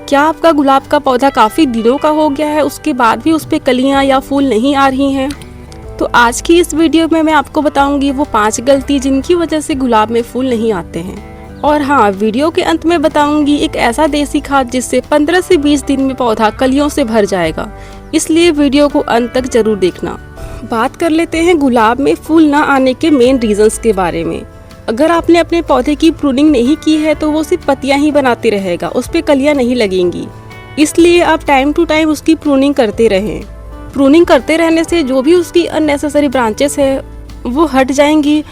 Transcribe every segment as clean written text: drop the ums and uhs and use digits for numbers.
क्या आपका गुलाब का पौधा काफ़ी दिनों का हो गया है, उसके बाद भी उस पे कलियां या फूल नहीं आ रही हैं? तो आज की इस वीडियो में मैं आपको बताऊंगी वो 5 गलती जिनकी वजह से गुलाब में फूल नहीं आते हैं। और हाँ, वीडियो के अंत में बताऊंगी एक ऐसा देसी खाद जिससे 15 से 20 दिन में पौधा कलियों से भर जाएगा, इसलिए वीडियो को अंत तक जरूर देखना। बात कर लेते हैं गुलाब में फूल ना आने के मेन रीजंस के बारे में। अगर आपने अपने पौधे की प्रूनिंग नहीं की है तो वो सिर्फ पत्तियां ही बनाते रहेगा, उस पे कलियां नहीं लगेंगी। इसलिए आप टाइम टू टाइम उसकी प्रूनिंग करते रहें। प्रूनिंग करते रहने से जो भी उसकी अननेसेसरी ब्रांचेस है वो हट जाएंगी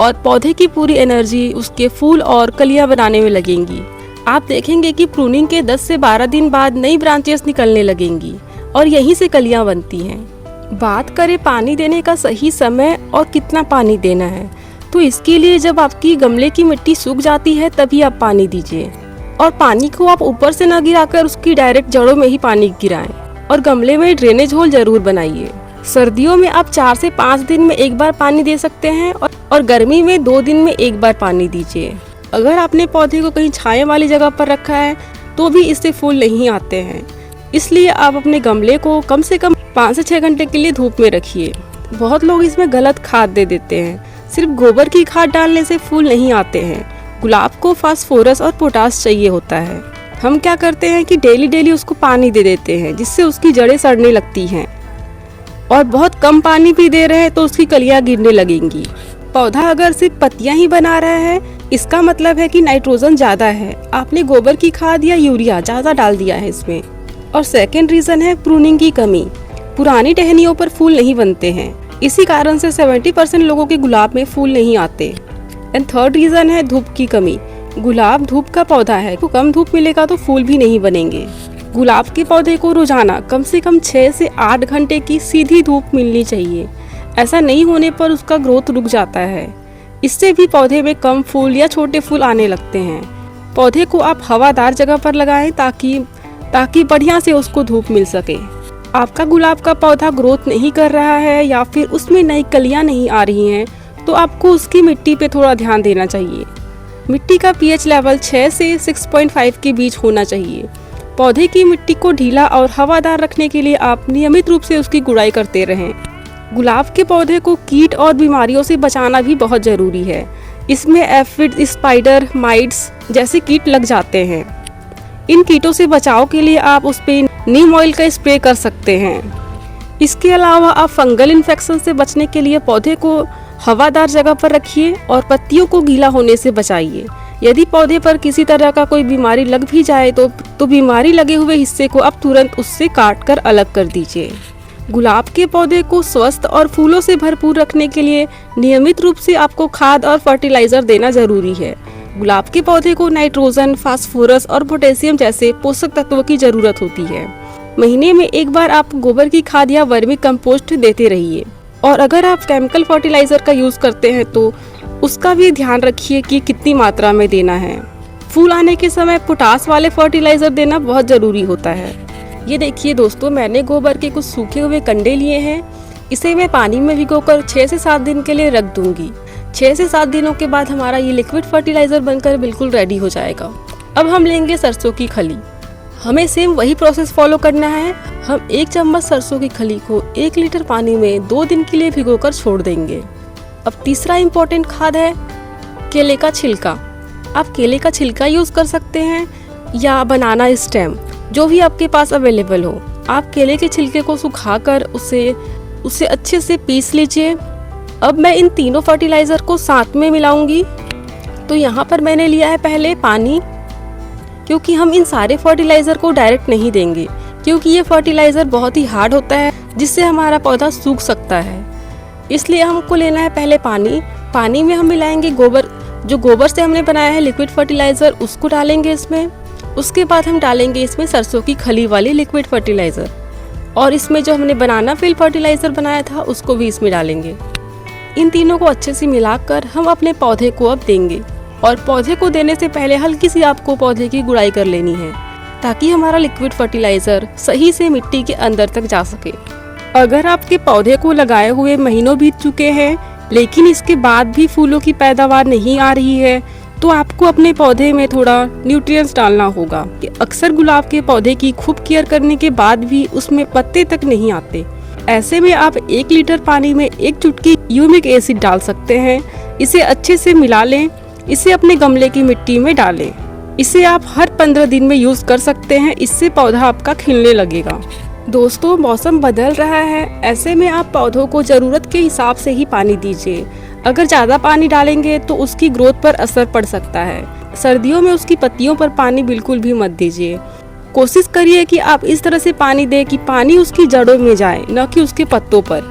और पौधे की पूरी एनर्जी उसके फूल और कलियां बनाने में लगेंगी। आप देखेंगे कि प्रूनिंग के 10 से 12 दिन बाद नई ब्रांचेस निकलने लगेंगी और यहीं से कलियां बनती हैं। बात करें पानी देने का सही समय और कितना पानी देना है, तो इसके लिए जब आपकी गमले की मिट्टी सूख जाती है तभी आप पानी दीजिए। और पानी को आप ऊपर से न गिराकर उसकी डायरेक्ट जड़ों में ही पानी गिराएं और गमले में ड्रेनेज होल जरूर बनाइए। सर्दियों में आप 4 से 5 दिन में एक बार पानी दे सकते हैं और गर्मी में 2 दिन में एक बार पानी दीजिए। अगर आपने पौधे को कहीं छाया वाली जगह पर रखा है तो भी इससे फूल नहीं आते हैं, इसलिए आप अपने गमले को कम से कम 5 से 6 घंटे के लिए धूप में रखिए। बहुत लोग इसमें गलत खाद दे देते हैं। सिर्फ गोबर की खाद डालने से फूल नहीं आते हैं। गुलाब को फास्फोरस और पोटास चाहिए होता है। हम क्या करते हैं कि डेली उसको पानी दे देते हैं, जिससे उसकी जड़ें सड़ने लगती हैं। और बहुत कम पानी भी दे रहे हैं तो उसकी कलियां गिरने लगेंगी। पौधा अगर सिर्फ पत्तियां ही बना रहा है, इसका मतलब है कि नाइट्रोजन ज्यादा है, आपने गोबर की खाद या यूरिया ज्यादा डाल दिया है इसमें। और सेकेंड रीजन है प्रूनिंग की कमी। पुरानी टहनियों पर फूल नहीं बनते हैं, इसी कारण से 70% लोगों के गुलाब में फूल नहीं आते। एंड थर्ड रीजन है धूप की कमी। गुलाब धूप का पौधा है, तो कम धूप मिलेगा तो फूल भी नहीं बनेंगे। गुलाब के पौधे को रोजाना कम से कम 6 से 8 घंटे की सीधी धूप मिलनी चाहिए। ऐसा नहीं होने पर उसका ग्रोथ रुक जाता है। इससे भी पौधे में कम फूल या छोटे फूल आने लगते हैं। पौधे को आप हवादार जगह पर लगाएं ताकि बढ़िया से उसको धूप मिल सके। आपका गुलाब का पौधा ग्रोथ नहीं कर रहा है या फिर उसमें नई कलियां नहीं आ रही हैं, तो आपको उसकी मिट्टी पे थोड़ा ध्यान देना चाहिए। मिट्टी का पीएच लेवल 6 से 6.5 के बीच होना चाहिए। पौधे की मिट्टी को ढीला और हवादार रखने के लिए आप नियमित रूप से उसकी गुड़ाई करते रहें। गुलाब के पौधे को कीट और बीमारियों से बचाना भी बहुत जरूरी है। इसमें एफिड, स्पाइडर, माइट्स जैसे कीट लग जाते हैं। इन कीटों से बचाव के लिए आप उस पे नीम ऑयल का स्प्रे कर सकते हैं। इसके अलावा आप फंगल इन्फेक्शन से बचने के लिए पौधे को हवादार जगह पर रखिए और पत्तियों को गीला होने से बचाइए। यदि पौधे पर किसी तरह का कोई बीमारी लग भी जाए तो बीमारी लगे हुए हिस्से को आप तुरंत उससे काट कर अलग कर दीजिए। गुलाब के पौधे को स्वस्थ और फूलों से भरपूर रखने के लिए नियमित रूप से आपको खाद और फर्टिलाइजर देना जरूरी है। गुलाब के पौधे को नाइट्रोजन, फास्फोरस और पोटेशियम जैसे पोषक तत्वों की जरूरत होती है। महीने में एक बार आप गोबर की खाद या वर्मी कंपोस्ट देते रहिए। और अगर आप केमिकल फर्टिलाइजर का यूज करते हैं तो उसका भी ध्यान रखिए कि कितनी मात्रा में देना है। फूल आने के समय पोटास वाले फर्टिलाइजर देना बहुत जरूरी होता है। ये देखिए दोस्तों, मैंने गोबर के कुछ सूखे हुए कंडे लिए हैं। इसे मैं पानी में भिगोकर 6 से 7 दिन के लिए रख दूंगी। 6 से 7 दिनों के बाद हमारा ये लिक्विड फर्टिलाइजर बनकर बिल्कुल रेडी हो जाएगा। अब हम लेंगे सरसों की खली। हमें सेम वही प्रोसेस फॉलो करना है। हम 1 चम्मच सरसों की खली को 1 लीटर पानी में 2 दिन के लिए भिगोकर छोड़ देंगे। अब तीसरा इम्पोर्टेंट खाद है केले का छिलका। आप केले का छिलका यूज कर सकते हैं या बनाना स्टेम, जो भी आपके पास अवेलेबल हो। आप केले के छिलके को सुखाकर उसे अच्छे से पीस लीजिए। अब मैं इन तीनों फर्टिलाइजर को साथ में मिलाऊंगी। तो यहाँ पर मैंने लिया है पहले पानी, क्योंकि हम इन सारे फर्टिलाइजर को डायरेक्ट नहीं देंगे, क्योंकि ये फर्टिलाइजर बहुत ही हार्ड होता है जिससे हमारा पौधा सूख सकता है। इसलिए हमको लेना है पहले पानी। पानी में हम मिलाएंगे गोबर, जो गोबर से हमने बनाया है लिक्विड फर्टिलाइजर, उसको डालेंगे इसमें। उसके बाद हम डालेंगे इसमें सरसों की खली वाली लिक्विड फर्टिलाइजर, और इसमें जो हमने बनाना फिल फर्टिलाइजर बनाया था उसको भी इसमें डालेंगे। इन तीनों को अच्छे से मिलाकर हम अपने पौधे को अब देंगे। और पौधे को देने से पहले हल्की सी आपको पौधे की गुड़ाई कर लेनी है, ताकि हमारा लिक्विड फर्टिलाइजर सही से मिट्टी के अंदर तक जा सके। अगर आपके पौधे को लगाए हुए महीनों बीत चुके हैं लेकिन इसके बाद भी फूलों की पैदावार नहीं आ रही है, तो आपको अपने पौधे में थोड़ा न्यूट्रिएंट्स डालना होगा। अक्सर गुलाब के पौधे की खूब केयर करने के बाद भी उसमें पत्ते तक नहीं आते। ऐसे में आप 1 लीटर पानी में 1 चुटकी ह्यूमिक एसिड डाल सकते हैं। इसे अच्छे से मिला लें। इसे अपने गमले की मिट्टी में डालें। इसे आप हर 15 दिन में यूज कर सकते हैं। इससे पौधा आपका खिलने लगेगा। दोस्तों, मौसम बदल रहा है, ऐसे में आप पौधों को जरूरत के हिसाब से ही पानी दीजिए। अगर ज़्यादा पानी डालेंगे तो उसकी ग्रोथ पर असर पड़ सकता है। सर्दियों में उसकी पत्तियों पर पानी बिल्कुल भी मत दीजिए। कोशिश करिए कि आप इस तरह से पानी दें कि पानी उसकी जड़ों में जाए, न कि उसके पत्तों पर।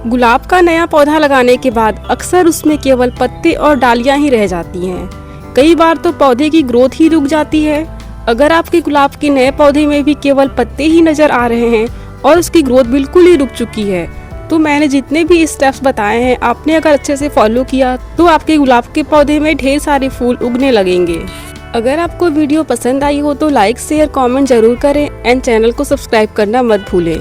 गुलाब का नया पौधा लगाने के बाद अक्सर उसमें केवल पत्ते और डालियां ही रह जाती हैं। कई बार तो पौधे की ग्रोथ ही रुक जाती है। अगर आपके गुलाब के नए पौधे में भी केवल पत्ते ही नजर आ रहे हैं और उसकी ग्रोथ बिल्कुल ही रुक चुकी है, तो मैंने जितने भी स्टेप्स बताए हैं आपने अगर अच्छे से फॉलो किया तो आपके गुलाब के पौधे में ढेर सारे फूल उगने लगेंगे। अगर आपको वीडियो पसंद आई हो तो लाइक शेयर कमेंट जरूर करें एंड चैनल को सब्सक्राइब करना मत भूलें।